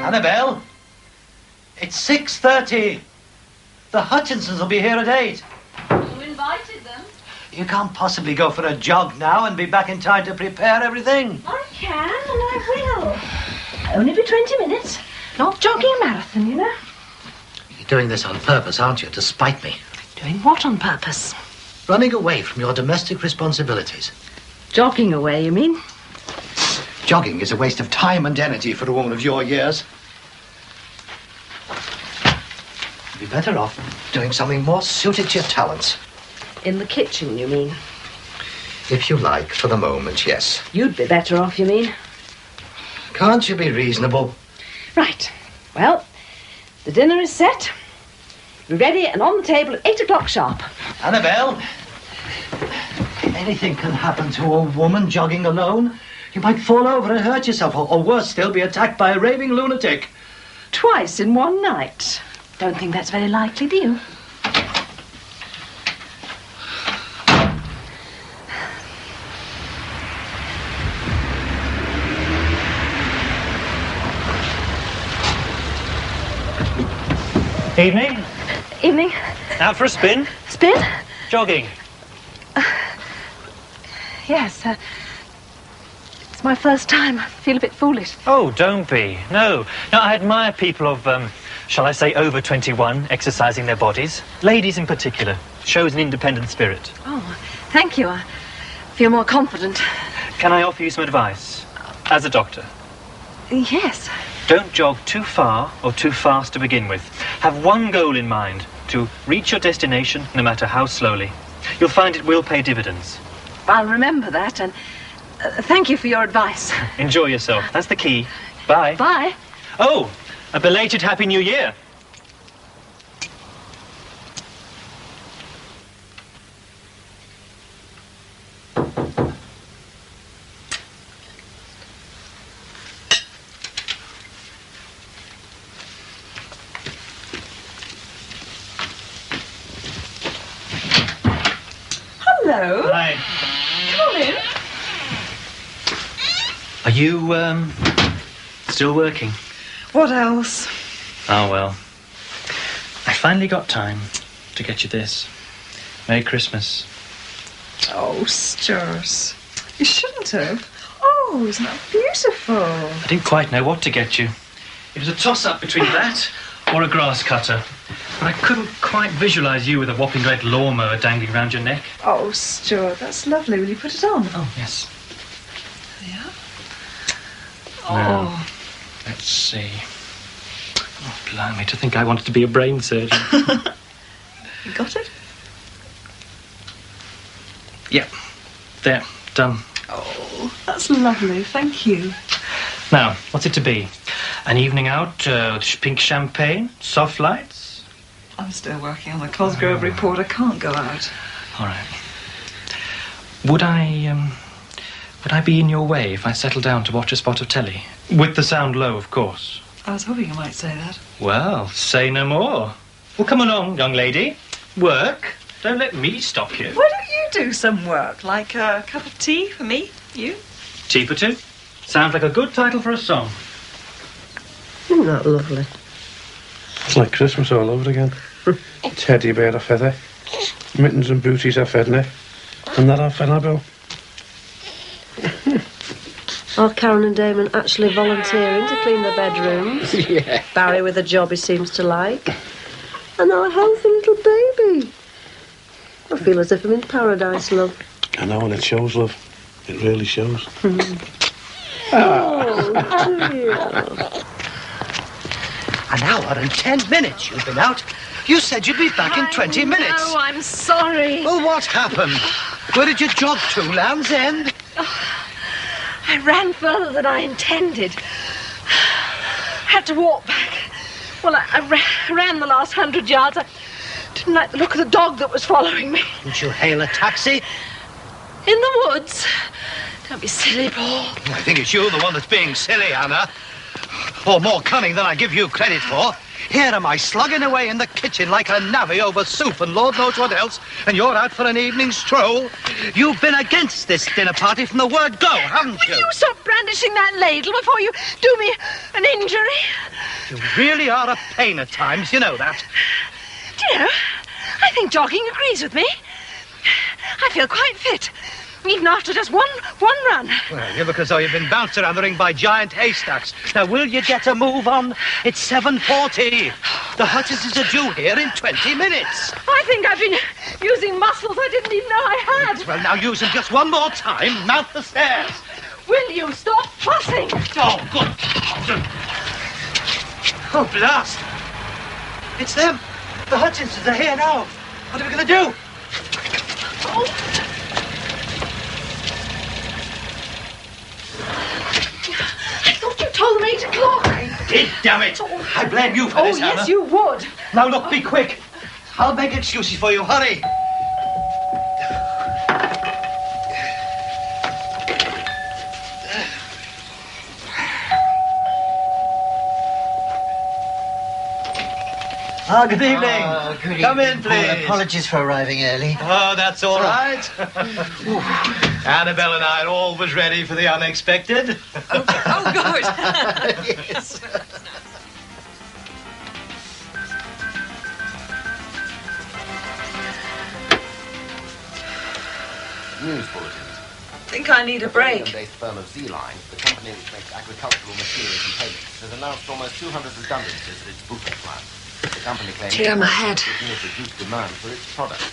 Annabelle, it's 6:30. The Hutchinsons will be here at 8. You invited them. You can't possibly go for a jog now and be back in time to prepare everything. I can, and I will. Only be 20 minutes. Not jogging a marathon, you know. You're doing this on purpose, aren't you, to spite me? Doing what on purpose? Running away from your domestic responsibilities. Jogging away, you mean? Jogging is a waste of time and energy for a woman of your years. You'd be better off doing something more suited to your talents. In the kitchen, you mean? If you like, for the moment, yes. You'd be better off, you mean? Can't you be reasonable? Right. Well, the dinner is set. Be ready and on the table at 8 o'clock sharp. Annabelle, anything can happen to a woman jogging alone. You might fall over and hurt yourself, or worse still, be attacked by a raving lunatic. Twice in one night. Don't think that's very likely, do you? Evening. Evening. Out for a spin? Spin? Jogging. Yes. It's my first time. I feel a bit foolish. Oh, don't be. No. Now, I admire people of, shall I say, over 21, exercising their bodies. Ladies in particular. Shows an independent spirit. Oh, thank you. I feel more confident. Can I offer you some advice? As a doctor. Yes. Don't jog too far or too fast to begin with. Have one goal in mind, to reach your destination no matter how slowly. You'll find it will pay dividends. I'll remember that, and thank you for your advice. Enjoy yourself. That's the key. Bye. Bye. Oh, a belated Happy New Year. Hello. Hi. Come on in. Are you, still working? What else? Oh, well. I finally got time to get you this. Merry Christmas. Oh, Stuart. You shouldn't have. Oh, isn't that beautiful? I didn't quite know what to get you. It was a toss-up between that or a grass cutter. But I couldn't quite visualise you with a whopping great lawnmower dangling round your neck. Oh, Stuart, that's lovely. Will you put it on? Oh, yes. Yeah. Now, Oh. let's see. Oh, blimey, to think I wanted to be a brain surgeon. You got it? Yep. There. Done. Oh, that's lovely. Thank you. Now, what's it to be? An evening out, pink champagne, soft lights? I'm still working on the Cosgrove report. I can't go out. All right. Would I be in your way if I settled down to watch a spot of telly? With the sound low, of course. I was hoping you might say that. Well, say no more. Well, come along, young lady. Work. Don't let me stop you. Why don't you do some work? Like a cup of tea for me? You? Tea for two? Sounds like a good title for a song. Isn't that lovely? It's like Christmas all over again. Teddy bear a feather, mittens and booties are Fedney, and that off Annabelle. Are Karen and Damon actually volunteering to clean their bedrooms? Yeah. Barry with a job he seems to like. And our healthy little baby. I feel as if I'm in paradise, love. I know, and it shows, love. It really shows. Oh, dear. An hour and 10 minutes you've been out. You said you'd be back in 20 minutes. Oh, I'm sorry. Well, what happened? Where did you jog to, Land's End? I ran further than I intended. Had to walk back. Well, I ran the last 100 yards. I didn't like the look of the dog that was following me. Didn't you hail a taxi? In the woods. Don't be silly, Paul. I think it's you, the one that's being silly, Anna. Or more cunning than I give you credit for. Here am I, slugging away in the kitchen like a navvy over soup and Lord knows what else, and you're out for an evening stroll. You've been against this dinner party from the word go, haven't you? Will you stop brandishing that ladle before you do me an injury? You really are a pain at times, you know that. Do you know, I think jogging agrees with me. I feel quite fit, even after just one run. Well, you look as though you've been bounced around the ring by giant haystacks. Now, will you get a move on? It's 7:40. The Hutchinses are due here in 20 minutes. I think I've been using muscles I didn't even know I had. Well, now use them just one more time. Mount the stairs. Will you stop fussing? Oh, good. Oh, blast. It's them. The Hutchinsons are here now. What are we going to do? Oh. I thought you told them 8 o'clock. I did, damn it. I blame you for this, Hannah. Yes, you would. Now, look, be quick. I'll make excuses for you. Hurry. Good evening. Good Come evening, in, Paul. please. Apologies for arriving early. Oh, that's all right. Annabelle and I are always ready for the unexpected. Oh, good. Yes. News bulletins. Think I need a break. Based firm of Z-Line, the company which makes agricultural machinery components, has announced almost 200 redundancies at its Brookside plant. The company claims Dear, my head. it has reduced demand for its products.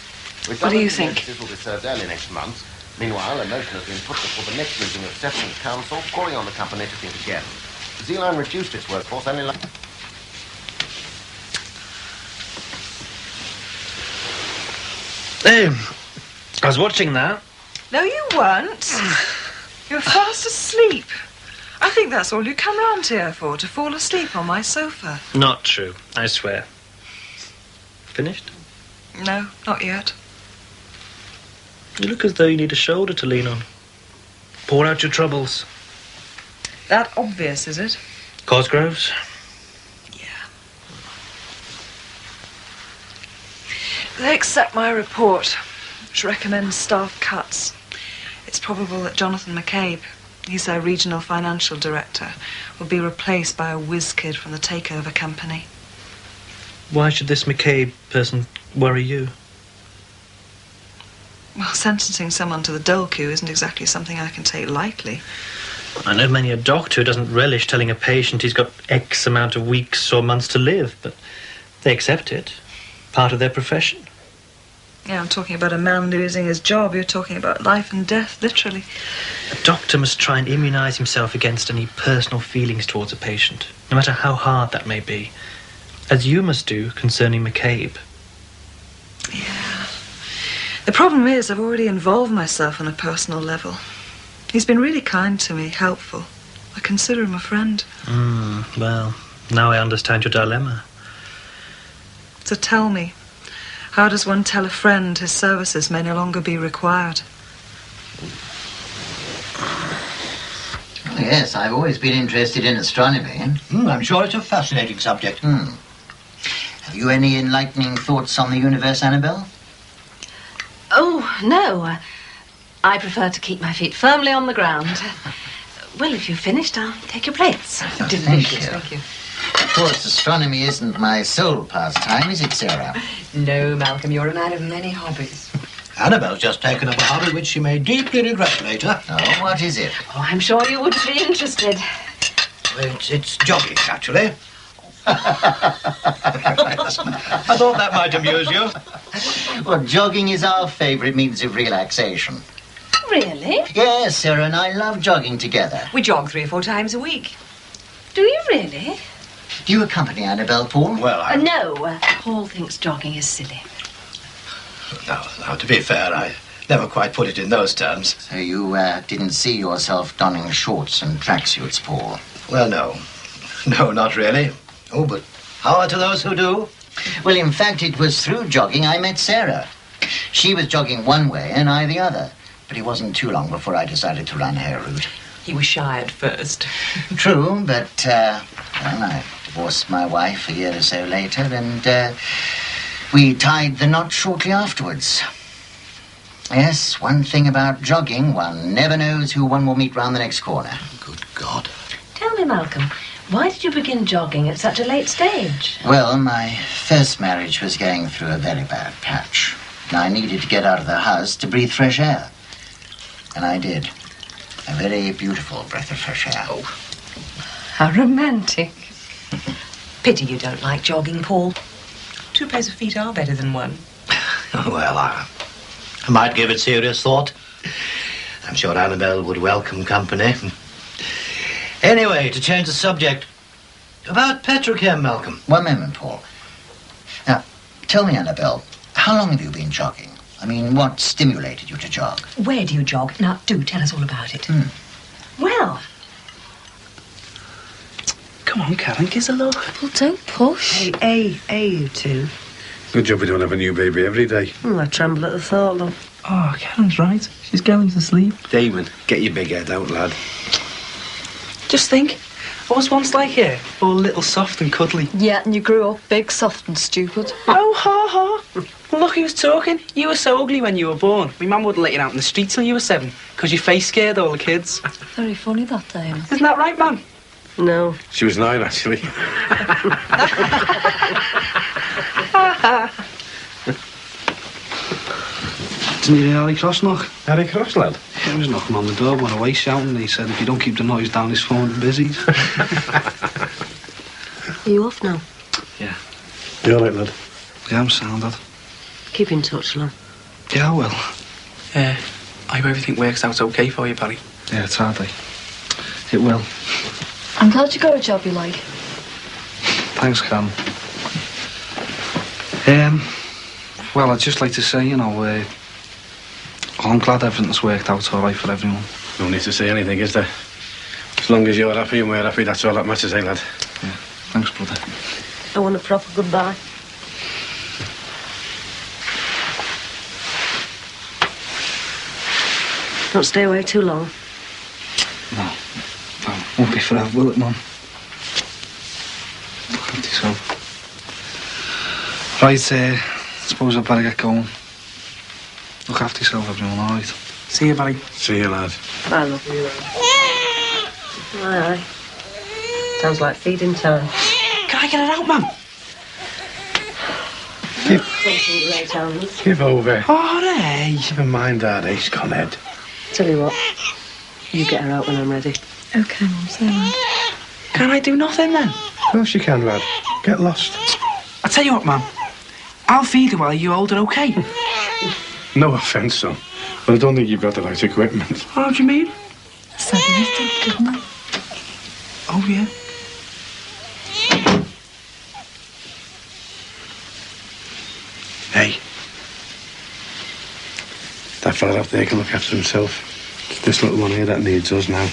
What do you think? This will be served early next month. Meanwhile, a motion has been put before the next meeting of Sessions Council, calling on the company to think again. Z-Line reduced its workforce only last... Hey, I was watching that. No, you weren't. You were fast asleep. I think that's all you come round here for, to fall asleep on my sofa. Not true, I swear. Finished? No, not yet. You look as though you need a shoulder to lean on. Pour out your troubles. That obvious, is it? Cosgroves? Yeah. They accept my report, which recommends staff cuts. It's probable that Jonathan McCabe, he's their regional financial director, will be replaced by a whiz kid from the takeover company. Why should this McCabe person worry you? Well, sentencing someone to the dole queue isn't exactly something I can take lightly. I know many a doctor who doesn't relish telling a patient he's got X amount of weeks or months to live, but they accept it. Part of their profession. Yeah, I'm talking about a man losing his job. You're talking about life and death, literally. A doctor must try and immunise himself against any personal feelings towards a patient, no matter how hard that may be, as you must do concerning McCabe. Yeah. The problem is I've already involved myself on a personal level. He's been really kind to me, helpful. I consider him a friend. Well, now I understand your dilemma. So tell me, how does one tell a friend his services may no longer be required? Oh, yes, I've always been interested in astronomy. I'm sure it's a fascinating subject. Have you any enlightening thoughts on the universe, Annabelle? Oh, no. I prefer to keep my feet firmly on the ground. Well, if you've finished, I'll take your plates. Delicious, Thank you. Of course, astronomy isn't my sole pastime, is it, Sarah? No, Malcolm, you're a man of many hobbies. Annabelle's just taken up a hobby which she may deeply regret later. Oh, what is it? Oh, I'm sure you wouldn't be interested. It's jogging, actually. I thought that might amuse you. Well, jogging is our favourite means of relaxation. Really? Yes, Sarah and I love jogging together. We jog 3 or 4 times a week. Do you really? Do you accompany Annabelle, Paul? Well, No. Paul thinks jogging is silly. No, to be fair, I never quite put it in those terms. So you didn't see yourself donning shorts and tracksuits, Paul? Well, no. No, not really. Oh, but power to those who do. Well, in fact, it was through jogging I met Sarah. She was jogging one way and I the other. But it wasn't too long before I decided to run her route. He was shy at first. True, but, well, I divorced my wife a year or so later, and we tied the knot shortly afterwards. Yes, one thing about jogging, one never knows who one will meet round the next corner. Good God. Tell me, Malcolm, why did you begin jogging at such a late stage? Well, my first marriage was going through a very bad patch. I needed to get out of the house to breathe fresh air. And I did. A very beautiful breath of fresh air. Oh, how romantic. Pity you don't like jogging, Paul. 2 pairs of feet are better than one. Well, I might give it serious thought. I'm sure Annabelle would welcome company. Anyway, to change the subject, about petrochem, Malcolm. One moment, Paul. Now, tell me, Annabelle, how long have you been jogging? I mean, what stimulated you to jog? Where do you jog? Now, do tell us all about it. Well, Come on, Karen, give us a look. Well, don't push. Hey, you two. Good job we don't have a new baby every day. I tremble at the thought, love. Oh, Karen's right. She's going to sleep. Damon, get your big head out, lad. Just think, I was once like her, all little soft and cuddly. Yeah, and you grew up big, soft and stupid. Oh, ha, ha. Well, look who's talking. You were so ugly when you were born. My mum wouldn't let you out in the street till you were 7, because your face scared all the kids. Very funny, that, Damon. Isn't that right, Mum? No. She was 9, actually. Didn't you hear Harry Cross knock? Harry Cross, lad. He was knocking on the door, went away shouting. He said if you don't keep the noise down, his phone is busy. Are you off now? Yeah. You all right, lad? Yeah, I'm sound, Dad. Keep in touch, love. Yeah, I will. I hope everything works out okay for you, Barry. Yeah, it's hard, It will. I'm glad you got a job you like. Thanks, Cam. Well, I'd just like to say, I'm glad everything's worked out all right for everyone. No need to say anything, is there? As long as you're happy and we're happy, that's all that matters, eh, lad? Yeah, thanks, brother. I want a proper goodbye. Don't stay away too long. No, won't be forever, will it, Mum? Look after yourself. Right, suppose I'd better get going. Look after yourself, everyone, all right? See you, Barry. See you, lad. Bye, love. Aye. Sounds like feeding time. Can I get it out, Mum? Give over. All right. Never mind that, Ace Conhead. Tell you what, you get her out when I'm ready. OK, Mum, say that. Can I do nothing, then? Of course you can, lad. Get lost. I'll tell you what, Mum. I'll feed her while you hold her, OK? No offence, son, but I don't think you've got the right equipment. What do you mean? 7 years, didn't I? Oh, yeah. Hey. That fella out there can look after himself. It's this little one here that needs us now.